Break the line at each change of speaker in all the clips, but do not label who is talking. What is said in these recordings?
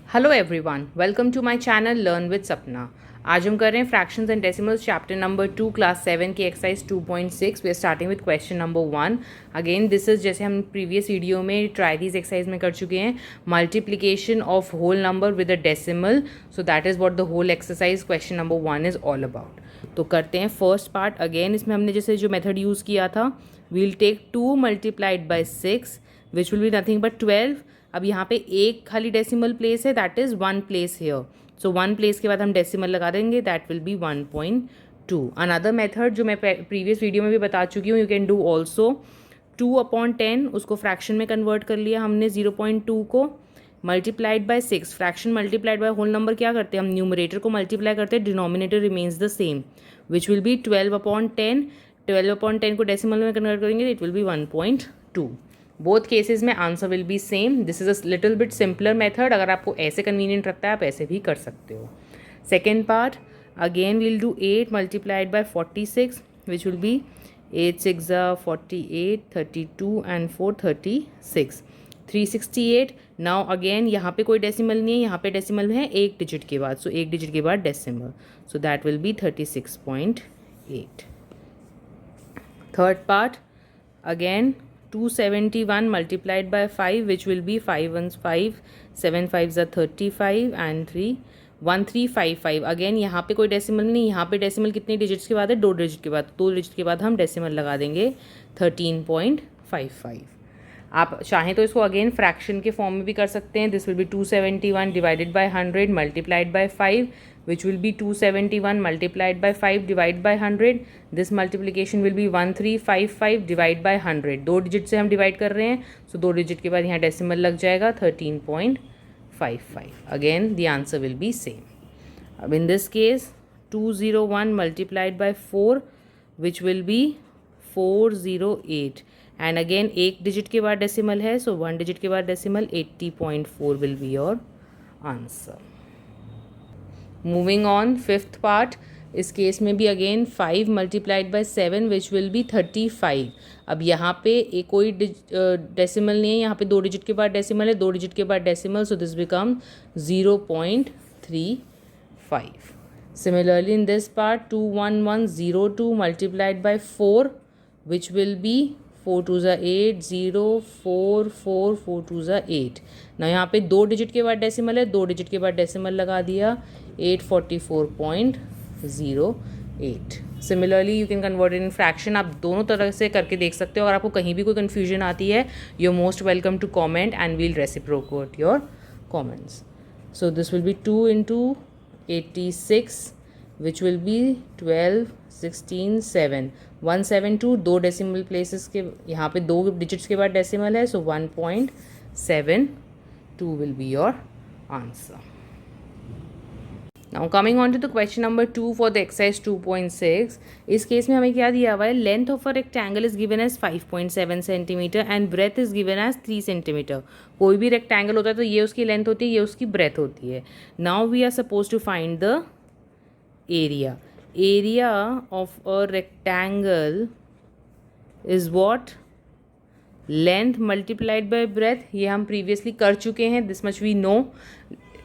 Hello everyone, welcome to my channel learn with Sapna. आज हम कर रहे हैं fractions and decimals chapter number 2 class 7 की exercise 2.6। We are starting with question number 1। Again this is जैसे हम प्रीवियस वीडियो में ट्राई दीज एक्सरसाइज में कर चुके हैं, multiplication of whole number with a decimal. So that is what the whole exercise question number 1 is all about. तो करते हैं फर्स्ट पार्ट। अगेन इसमें हमने जैसे जो मेथड यूज़ किया था, we'll take 2 multiplied by 6 which will be nothing but 12। अब यहाँ पे एक खाली डेसिमल प्लेस है, that is 1 place here. So 1 place के बाद हम डेसिमल लगा देंगे, that will be 1.2। Another method जो मैं प्रीवियस वीडियो में भी बता चुकी हूँ, यू कैन डू ऑल्सो 2/10, उसको फ्रैक्शन में कन्वर्ट कर लिया हमने 0.2 को, multiplied by 6। Fraction multiplied by whole number क्या करते हैं, हम न्यूमरेटर को मल्टीप्लाई करते हैं, denominator remains the same, which will be 12/10। 12/10 को डेसिमल में कन्वर्ट करेंगे, it will be 1.2। Both cases में answer will be same. This is a little bit simpler method. अगर आपको ऐसे कन्वीनियंट लगता है आप ऐसे भी कर सकते हो। Second part, again we'll do 8 multiplied by 46 which will be 8 6 48, 32 and 4 36, 368। Now again यहाँ पे कोई डेसिमल नहीं है, यहाँ पे डेसिमल है एक डिजिट के बाद, सो एक डिजिट के बाद decimal, so that will B 36.8। Third part, again 271 multiplied by 5 which will be 5 ones 5, 7 5s are 35 and 3 1355। Again यहाँ पे कोई डेसिमल नहीं, यहाँ पे डेसिमल कितने डिजिट्स के बाद है, 2 डिजिट के बाद, 2 डिजिट के बाद हम डेसिमल लगा देंगे 13.55। आप चाहें तो इसको अगेन फ्रैक्शन के फॉर्म में भी कर सकते हैं। This will B 271 divided by 100 multiplied by 5 which will be 271 multiplied by 5 divided by 100. This multiplication will be 1355 divide by 100। 2 digit से हम डिवाइड कर रहे हैं, सो 2 डिजिट के बाद यहाँ डेसिमल लग जाएगा 13.55। Again the answer will be same. अब in this case 201 multiplied by 4 which will be 408 and again एक डिजिट के बाद डेसिमल है, सो 1 डिजिट के बाद decimal 80.4 will be your answer. Moving on, fifth part. इस केस में भी again 5 multiplied by 7 which will be 35। अब यहाँ पे एक कोई डेसिमल नहीं है, यहाँ पे 2 डिजिट के बाद डेसिमल है, 2 डिजिट के बाद decimal, so this become 0.35। Similarly in this part 21102 multiplied by 4 which will B 4 2s are 8, 0 4 4 4 2s are 8। ना यहाँ पे 2 डिजिट के बाद डेसिमल है, 2 डिजिट के बाद डेसिमल लगा दिया 844.08। Similarly you can convert in fraction. आप दोनों तरह से करके देख सकते हो। अगर आपको कहीं भी कोई कन्फ्यूजन आती है, you are most welcome to comment and we'll reciprocate your comments. So this will be 2 into 86 which will be 12 16 7 172। 2 decimal places के, यहाँ पे 2 डिजिट्स के बाद डेसिमल है, so 1.72 will be your answer. Now coming on to the question number 2 for the exercise 2.6। इस case में हमें क्या दिया हुआ है, length of a rectangle is given as 5.7 centimetre and breadth is given as 3 centimetre. कोई भी रेक्टेंगल होता है तो ये उसकी लेंथ होती है, ये उसकी ब्रेथ होती है। Now we are suppose to find the area. Area of a rectangle is what, length multiplied by breadth. ये हम प्रीवियसली कर चुके हैं, दिस मच वी नो।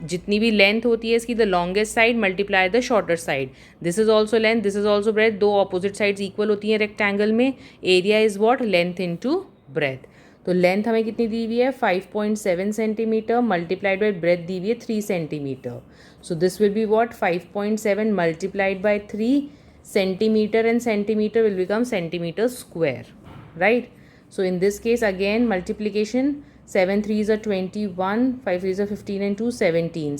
जितनी भी लेंथ होती है इसकी, the longest side multiply the shorter side. This is also length, this is also breadth. 2 opposite sides equal होती हैं रेक्टेंगल में। Area is what, length into breadth. तो लेंथ हमें कितनी दी हुई है, 5.7 सेंटीमीटर मल्टीप्लाइड बाई ब्रेथ दी हुई है 3 centimetre. So this will be what, 5.7 multiplied by 3 centimetre and centimetre will become centimetre square, right. So in this case again multiplication, 7 3s are 21, 5 3s are 15 and 2 17,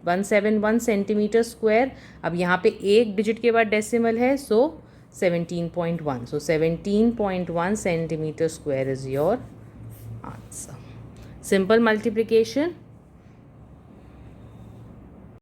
171 centimetre square. अब यहाँ पे एक digit के बाद decimal है, सो 17.1, सो 17.1 centimetre square is your answer. Simple multiplication